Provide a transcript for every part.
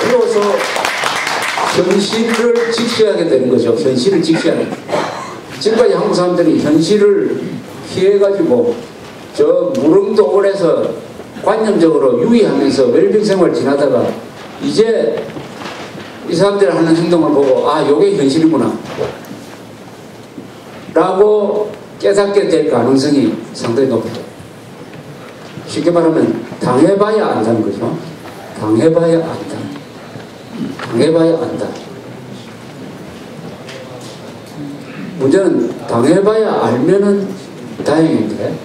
비로소 현실을 직시하게 되는 거죠. 현실을 직시하는. 지금까지 한국 사람들이 현실을 피해가지고 저 무릉도원에서 관념적으로 유의하면서 웰빙 생활 지나다가 이제 이 사람들 하는 행동을 보고 아, 요게 현실이구나 라고 깨닫게 될 가능성이 상당히 높죠. 쉽게 말하면 당해봐야 안다는 거죠. 당해봐야 안다. 당해봐야 안다. 문제는 당해봐야 알면은 다행인데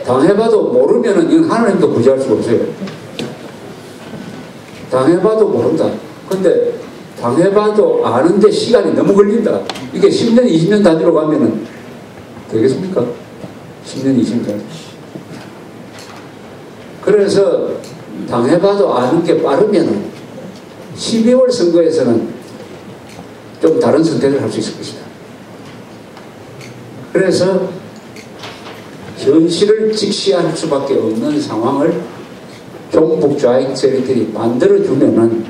당해봐도 모르면은 이건 하나님도 구제할 수가 없어요. 당해봐도 모른다. 근데 당해봐도 아는데 시간이 너무 걸린다. 이게 10년, 20년 단위로 가면은 되겠습니까? 10년, 20년 단위. 그래서 당해봐도 아는 게 빠르면은 12월 선거에서는 좀 다른 선택을 할 수 있을 것이다. 그래서 현실을 직시할 수밖에 없는 상황을 종북 좌익 세력들이 만들어주면은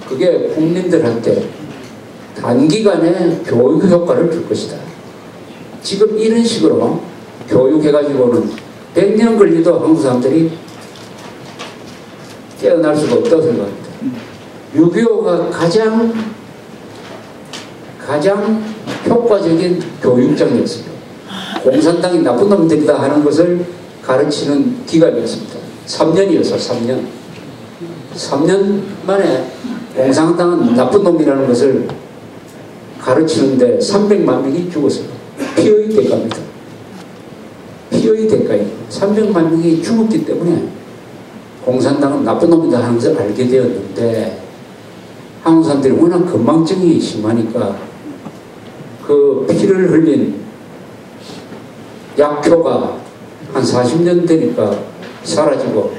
그게 국민들한테 단기간에 교육 효과를 줄 것이다. 지금 이런 식으로 교육해가지고는 100년 걸리도 한국 사람들이 깨어날 수가 없다고 생각합니다. 6.25가 가장 효과적인 교육장이었습니다. 공산당이 나쁜 놈들이다 하는 것을 가르치는 기간이었습니다. 3년이었어, 3년. 3년 만에 공산당은 나쁜 놈이라는 것을 가르치는데 300만 명이 죽었어요. 피의 대가입니다. 피의 대가예요. 300만 명이 죽었기 때문에 공산당은 나쁜 놈이다 하는 것을 알게 되었는데 한국 사람들이 워낙 건망증이 심하니까 그 피를 흘린 약효가 한 40년 되니까 사라지고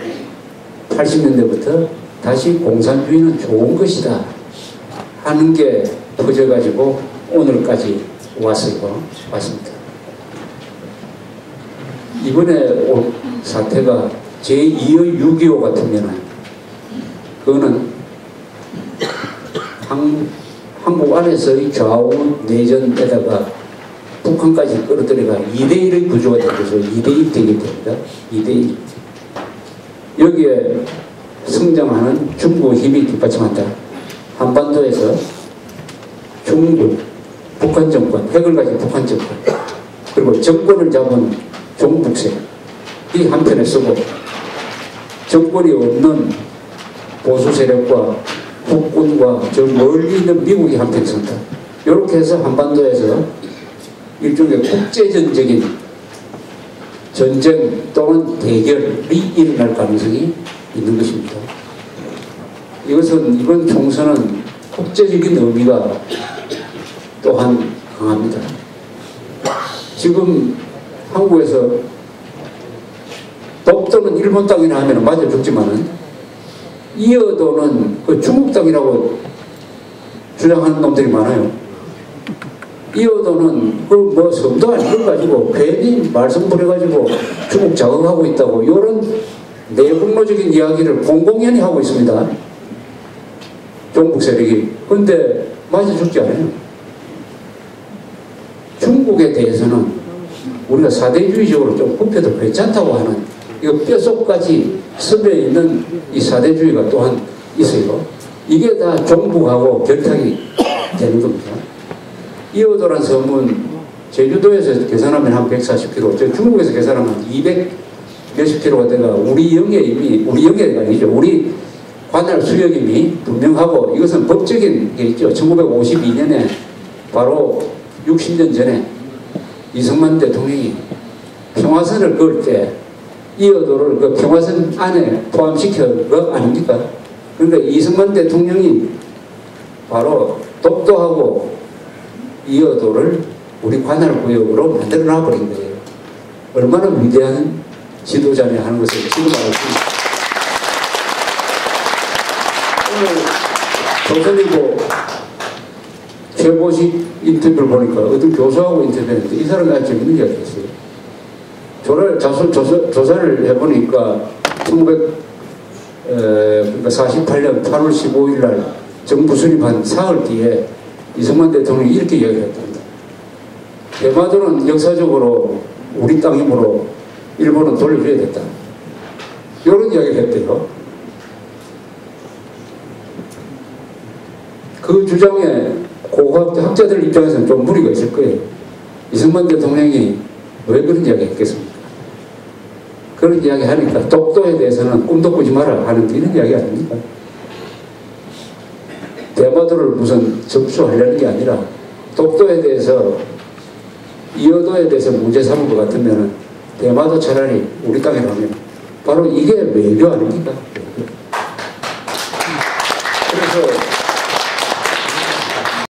80년대부터 다시 공산주의는 좋은 것이다 하는 게 퍼져가지고 오늘까지 왔습니다. 이번에 올 사태가 제2의 6.25 같으면은 그거는 한국 안에서의 좌우 내전에다가 북한까지 끌어들여가 2대1의 구조가 된 거죠. 2대1 되게 됩니다. 2대1. 여기에 성장하는 중국 힘이 뒷받침한다. 한반도에서 중국, 북한 정권, 핵을 가진 북한 정권, 그리고 정권을 잡은 종북세, 이 한편에 서고 정권이 없는 보수 세력과 국군과 저 멀리 있는 미국이 한편 선다. 이렇게 해서 한반도에서 일종의 국제전적인 전쟁 또는 대결이 일어날 가능성이 있는 것입니다. 이번 총선은 국제적인 의미가 또한 강합니다. 지금 한국에서 독도는 일본 땅이라 하면 맞아 죽지만은 이어도는 그 중국 땅이라고 주장하는 놈들이 많아요. 이어도는 그 뭐 섬도 아니고 가지고 괜히 말썽 부려가지고 중국 자극하고 있다고 이런 내국노적인 이야기를 공공연히 하고 있습니다. 종북 세력이. 근데 맞아 죽지 않아요. 중국에 대해서는 우리가 사대주의적으로 좀 굽혀도 괜찮다고 하는 이거 뼛속까지 스며 있는 이 사대주의가 또한 있어요. 이게 다 종북하고 결탁이 되는 겁니다. 이어도란 섬은 제주도에서 계산하면 한 140km, 저 중국에서 계산하면 200 몇십 킬로가 돼가 우리 영해가 아니죠. 우리 관할 수역 이미 분명하고 이것은 법적인 게 있죠. 1952년에 바로 60년 전에 이승만 대통령이 평화선을 그을 때 이어도를 그 평화선 안에 포함시켜 거 아닙니까? 그러니까 이승만 대통령이 바로 독도하고 이어도를 우리 관할 구역으로 만들어 놔버린 거예요. 얼마나 위대한 지도자냐 하는 것을 지금 알고 있습니다. 오늘 조선일보 최보식 인터뷰를 보니까 어떤 교수하고 인터뷰했는데 이 사람이 아주 재밌는 이야기 했어요. 조사를 해보니까 그러니까 48년 8월 15일 날 정부 수립한 사흘 뒤에 이승만 대통령이 이렇게 이야기를 했답니다. 대마도는 역사적으로 우리 땅 힘으로 일본은 돌려줘야 됐다. 이런 이야기를 했대요. 그 주장에 고고학자들 입장에서는 좀 무리가 있을 거예요. 이승만 대통령이 왜 그런 이야기 했겠습니까? 그런 이야기 하니까 독도에 대해서는 꿈도 꾸지 마라 하는 이런 이야기 아닙니까? 대마도를 무슨 접수하려는 게 아니라 독도에 대해서 이어도에 대해서 문제 삼은 것 같으면 대마도 차라리 우리 땅에 가면 바로 이게 외교 아닙니까?